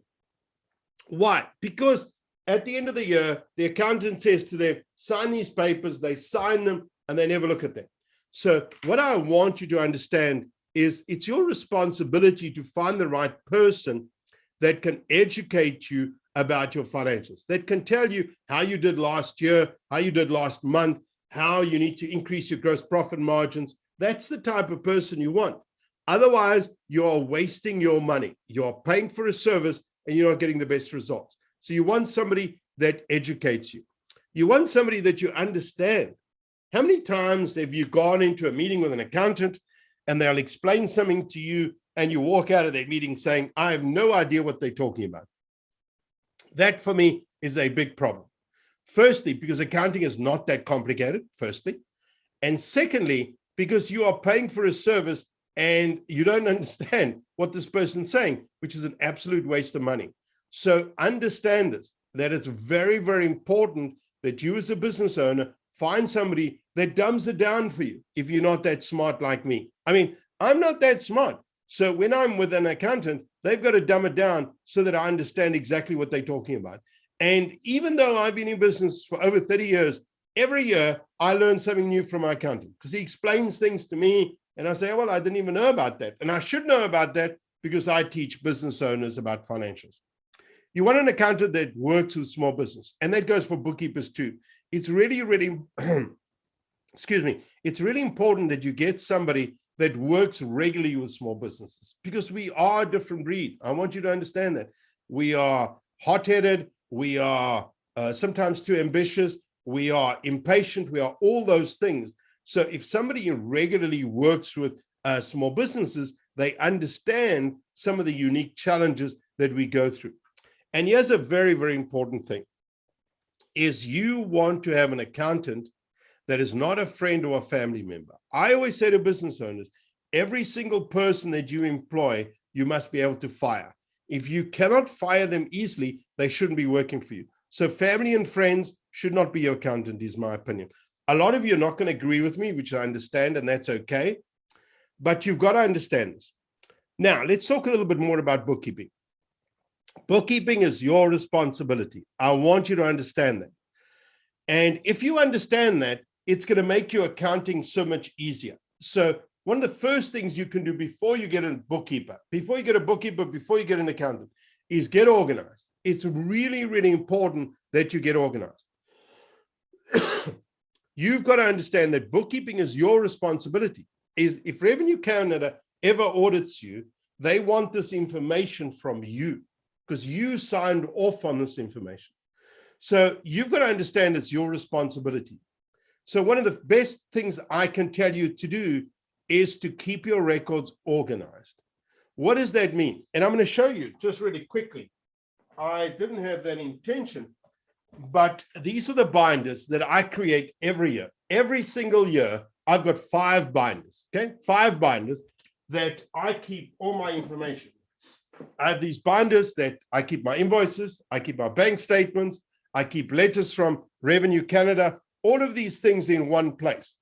Speaker 1: Why? Because at the end of the year, the accountant says to them, sign these papers, they sign them, and they never look at them. So what I want you to understand is it's your responsibility to find the right person that can educate you about your financials, that can tell you how you did last year, how you did last month, how you need to increase your gross profit margins. That's the type of person you want. Otherwise, you're wasting your money. You're paying for a service and you're not getting the best results. So you want somebody that educates you. You want somebody that you understand. How many times have you gone into a meeting with an accountant and they'll explain something to you and you walk out of that meeting saying, I have no idea what they're talking about? That for me is a big problem. Firstly, because accounting is not that complicated, firstly. And secondly, because you are paying for a service and you don't understand what this person's saying, which is an absolute waste of money. So understand this, that it's very, very important that you as a business owner find somebody that dumbs it down for you if you're not that smart like me. I mean, I'm not that smart. So when I'm with an accountant, they've got to dumb it down so that I understand exactly what they're talking about. And even though I've been in business for over 30 years, every year I learn something new from my accountant because he explains things to me and I say, oh, well, I didn't even know about that. And I should know about that because I teach business owners about financials. You want an accountant that works with small business, and that goes for bookkeepers too. It's really, really, excuse me, it's really important that you get somebody that works regularly with small businesses because we are a different breed. I want you to understand that. We are hot-headed. We are sometimes too ambitious. We are impatient. We are all those things. So if somebody regularly works with small businesses, they understand some of the unique challenges that we go through. And here's a very, very important thing, is you want to have an accountant that is not a friend or a family member. I always say to business owners, every single person that you employ, you must be able to fire. If you cannot fire them easily, they shouldn't be working for you. So family and friends should not be your accountant, is my opinion. A lot of you are not going to agree with me, which I understand, and that's okay. But you've got to understand this. Now, let's talk a little bit more about bookkeeping. Bookkeeping is your responsibility. I want you to understand that. And if you understand that, it's going to make your accounting so much easier. So one of the first things you can do before you get a bookkeeper, before you get an accountant, is get organized. It's really, really important that you get organized. You've got to understand that bookkeeping is your responsibility. If Revenue Canada ever audits you, they want this information from you because you signed off on this information. So you've got to understand it's your responsibility. So one of the best things I can tell you to do is to keep your records organized. What does that mean? And I'm going to show you just really quickly. I didn't have that intention, but these are the binders that I create every year. Every single year, I've got 5 binders, okay? 5 binders that I keep all my information. I have these binders that I keep my invoices, I keep my bank statements, I keep letters from Revenue Canada, all of these things in one place.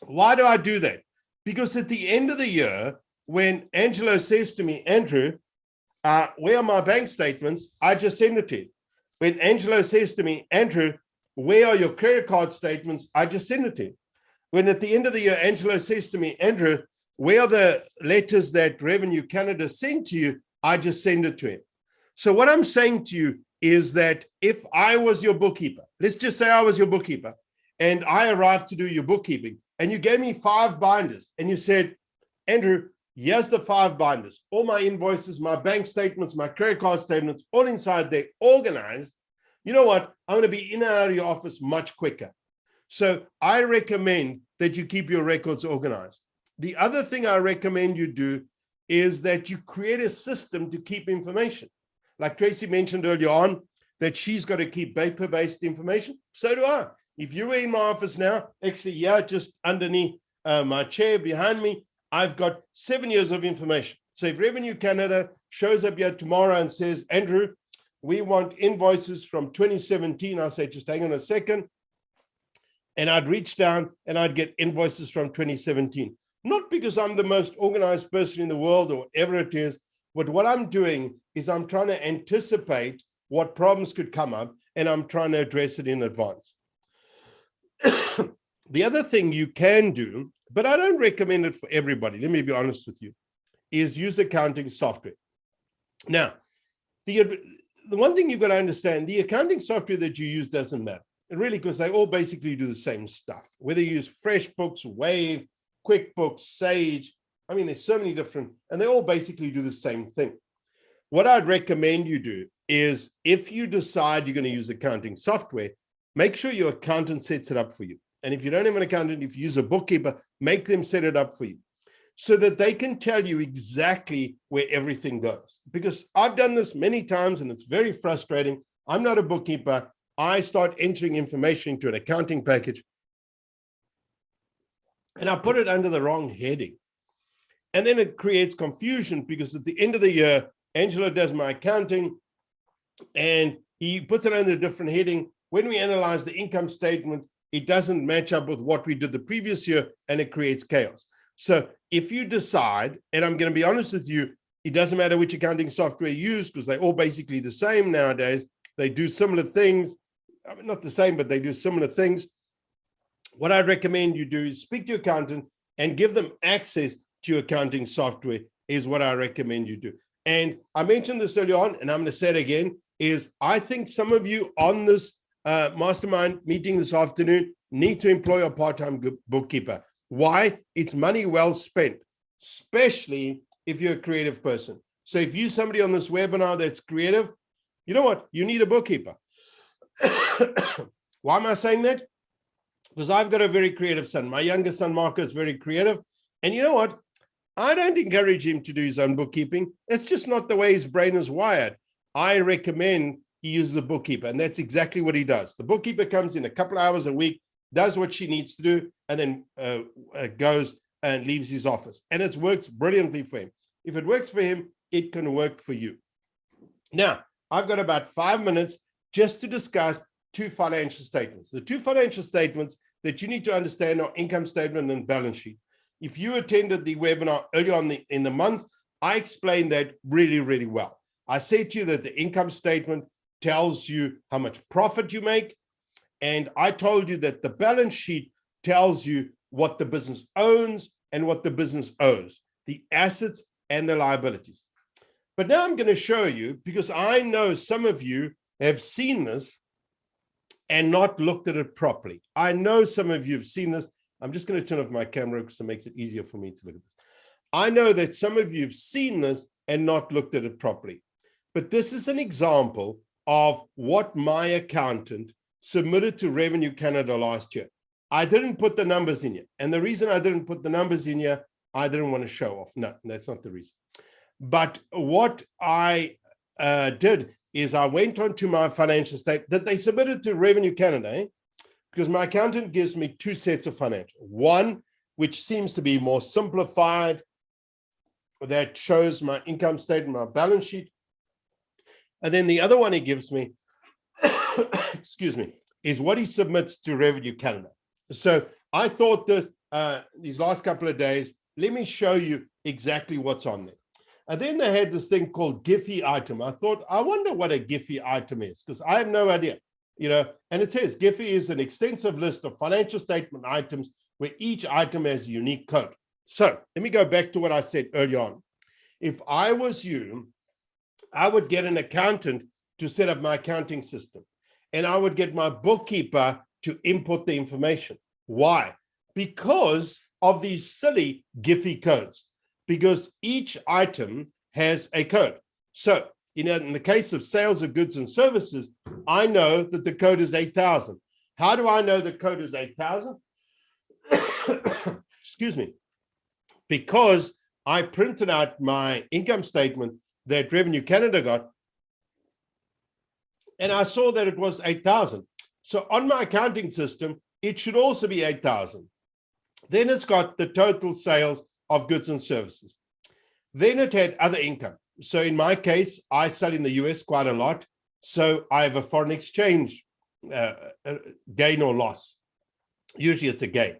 Speaker 1: Why do I do that? Because at the end of the year, when Angelo says to me, Andrew, where are my bank statements? I just send it to him. When Angelo says to me, Andrew, where are your credit card statements? I just send it to him. When at the end of the year, Angelo says to me, Andrew, where are the letters that Revenue Canada sent to you? I just send it to him. So what I'm saying to you is that if I was your bookkeeper, let's just say I was your bookkeeper, and I arrived to do your bookkeeping, and you gave me 5 binders, and you said, Andrew, here's the 5 binders, all my invoices, my bank statements, my credit card statements, all inside there, organized. You know what? I'm going to be in and out of your office much quicker. So I recommend that you keep your records organized. The other thing I recommend you do is that you create a system to keep information. Like Tracy mentioned earlier on, that she's got to keep paper-based information. So do I. If you were in my office now, actually, yeah, just underneath my chair behind me, I've got 7 years of information. So if Revenue Canada shows up here tomorrow and says, Andrew, we want invoices from 2017, I'll say, just hang on a second. And I'd reach down and I'd get invoices from 2017. Not because I'm the most organized person in the world or whatever it is, but what I'm doing is I'm trying to anticipate what problems could come up, and I'm trying to address it in advance. The other thing you can do, but I don't recommend it for everybody, let me be honest with you, is use accounting software. Now, the one thing you've got to understand, the accounting software that you use doesn't matter. Really, because they all basically do the same stuff. Whether you use FreshBooks, Wave, QuickBooks, Sage, I mean, there's so many different, and they all basically do the same thing. What I'd recommend you do is if you decide you're going to use accounting software, make sure your accountant sets it up for you. And if you don't have an accountant, if you use a bookkeeper, make them set it up for you so that they can tell you exactly where everything goes. Because I've done this many times and it's very frustrating. I'm not a bookkeeper. I start entering information into an accounting package and I put it under the wrong heading. And then it creates confusion because at the end of the year, Angelo does my accounting and he puts it under a different heading. When we analyze the income statement, it doesn't match up with what we did the previous year and it creates chaos. So if you decide, and I'm going to be honest with you, it doesn't matter which accounting software you use because they're all basically the same nowadays. They do similar things. I mean, not the same, but they do similar things. What I'd recommend you do is speak to your accountant and give them access to your accounting software is what I recommend you do. And I mentioned this earlier on, and I'm going to say it again, is I think some of you on this mastermind meeting this afternoon need to employ a part-time bookkeeper. Why? It's money well spent, especially if you're a creative person. So if you're somebody on this webinar that's creative, you know what? You need a bookkeeper. Why am I saying that? Because I've got a very creative son. My youngest son, Marco, is very creative. And you know what? I don't encourage him to do his own bookkeeping. It's just not the way his brain is wired. I recommend he uses a bookkeeper, and that's exactly what he does. The bookkeeper comes in a couple of hours a week, does what she needs to do, and then goes and leaves his office. And it works brilliantly for him. If it works for him, it can work for you. Now, I've got about 5 minutes just to discuss 2 financial statements. The 2 financial statements that you need to understand are income statement and balance sheet. If you attended the webinar earlier on in the month, I explained that really, really well. I said to you that the income statement tells you how much profit you make. And I told you that the balance sheet tells you what the business owns and what the business owes, the assets and the liabilities. But now I'm going to show you, because I know some of you have seen this and not looked at it properly. I know some of you have seen this. I'm just going to turn off my camera because it makes it easier for me to look at this. I know that some of you have seen this and not looked at it properly. But this is an example of what my accountant submitted to Revenue Canada last year. I didn't put the numbers in here. And the reason I didn't put the numbers in here, I didn't want to show off. No, that's not the reason. But what I did is I went onto my financial statement that they submitted to Revenue Canada, because my accountant gives me two sets of financial. One, which seems to be more simplified, that shows my income statement, my balance sheet. And then the other one he gives me, excuse me, is what he submits to Revenue Canada. So I thought this, these last couple of days, let me show you exactly what's on there. And then they had this thing called Giphy item. I thought, I wonder what a Giphy item is, because I have no idea, and it says Giphy is an extensive list of financial statement items where each item has a unique code. So let me go back to what I said earlier on. If I was you, I would get an accountant to set up my accounting system, and I would get my bookkeeper to input the information. Why? Because of these silly Giphy codes, because each item has a code. So, in the case of sales of goods and services, I know that the code is 8,000. How do I know the code is 8,000? Excuse me. Because I printed out my income statement that Revenue Canada got, and I saw that it was 8,000. So on my accounting system, it should also be 8,000. Then it's got the total sales of goods and services. Then it had other income. So in my case, I sell in the US quite a lot. So I have a foreign exchange gain or loss. Usually it's a gain.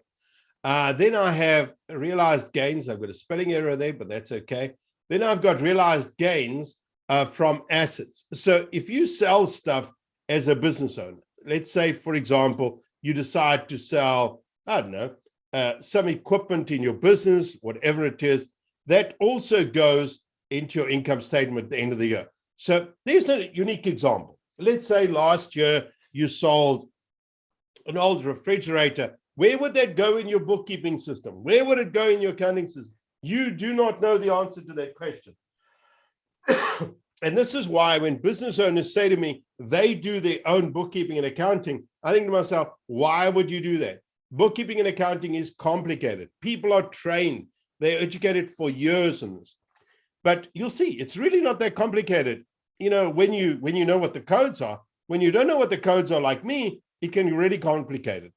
Speaker 1: Then I have realized gains. I've got a spelling error there, but that's okay. Then I've got realized gains from assets. So if you sell stuff as a business owner, let's say, for example, you decide to sell, I don't know, some equipment in your business, whatever it is, that also goes into your income statement at the end of the year. So there's a unique example. Let's say last year you sold an old refrigerator. Where would that go in your bookkeeping system? Where would it go in your accounting system? You do not know the answer to that question. And this is why when business owners say to me, they do their own bookkeeping and accounting, I think to myself, why would you do that? Bookkeeping and accounting is complicated. People are trained. They're educated for years in this. But you'll see, it's really not that complicated. When you know what the codes are. When you don't know what the codes are, like me, it can be really complicated.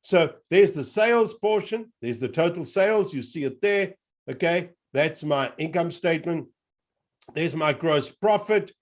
Speaker 1: So there's the sales portion. There's the total sales. You see it there. Okay, that's my income statement. There's my gross profit.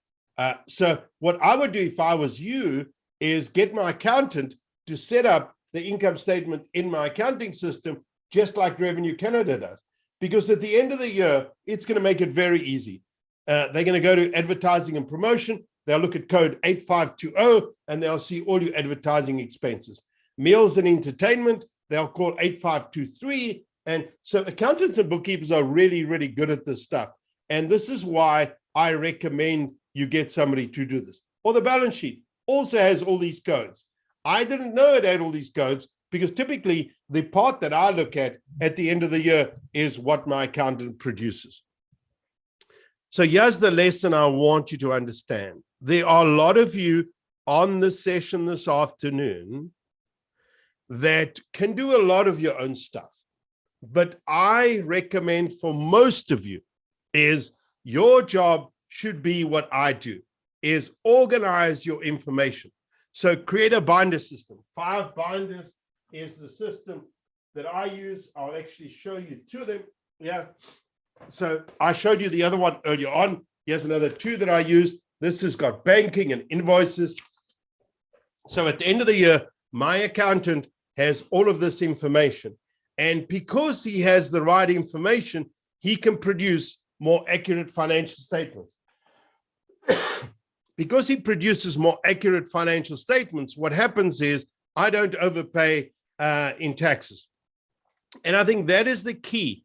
Speaker 1: So what I would do if I was you is get my accountant to set up the income statement in my accounting system, just like Revenue Canada does. Because at the end of the year, it's going to make it very easy. They're going to go to advertising and promotion. They'll look at code 8520, and they'll see all your advertising expenses. Meals and entertainment, they'll call 8523. And so accountants and bookkeepers are really, really good at this stuff. And this is why I recommend you get somebody to do this. Or the balance sheet also has all these codes. I didn't know it had all these codes because typically the part that I look at the end of the year is what my accountant produces. So here's the lesson I want you to understand. There are a lot of you on this session this afternoon that can do a lot of your own stuff. But I recommend for most of you is your job should be what I do, is organize your information. So create a binder system. 5 binders is the system that I use. I'll actually show you 2 of them. Yeah. So I showed you the other one earlier on. Here's another 2 that I use. This has got banking and invoices. So at the end of the year, my accountant has all of this information. And because he has the right information, he can produce more accurate financial statements. Because he produces more accurate financial statements, what happens is I don't overpay in taxes. And I think that is the key.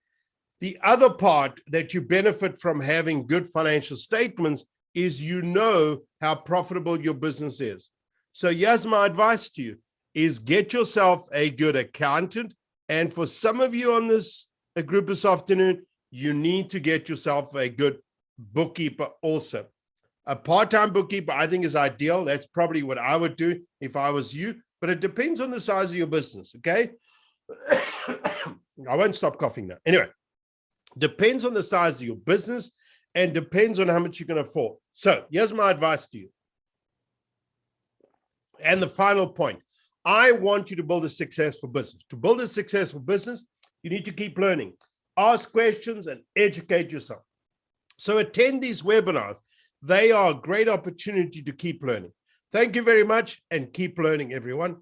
Speaker 1: The other part that you benefit from having good financial statements is you know how profitable your business is. So here's my advice to you, is get yourself a good accountant. And for some of you on this group this afternoon, you need to get yourself a good bookkeeper also. A part-time bookkeeper, I think, is ideal. That's probably what I would do if I was you, but it depends on the size of your business, okay? I won't stop coughing now. Anyway, depends on the size of your business and depends on how much you can afford. So here's my advice to you. And the final point, I want you to build a successful business. To build a successful business, you need to keep learning, ask questions, and educate yourself. So attend these webinars. They are a great opportunity to keep learning. Thank you very much, and keep learning, everyone.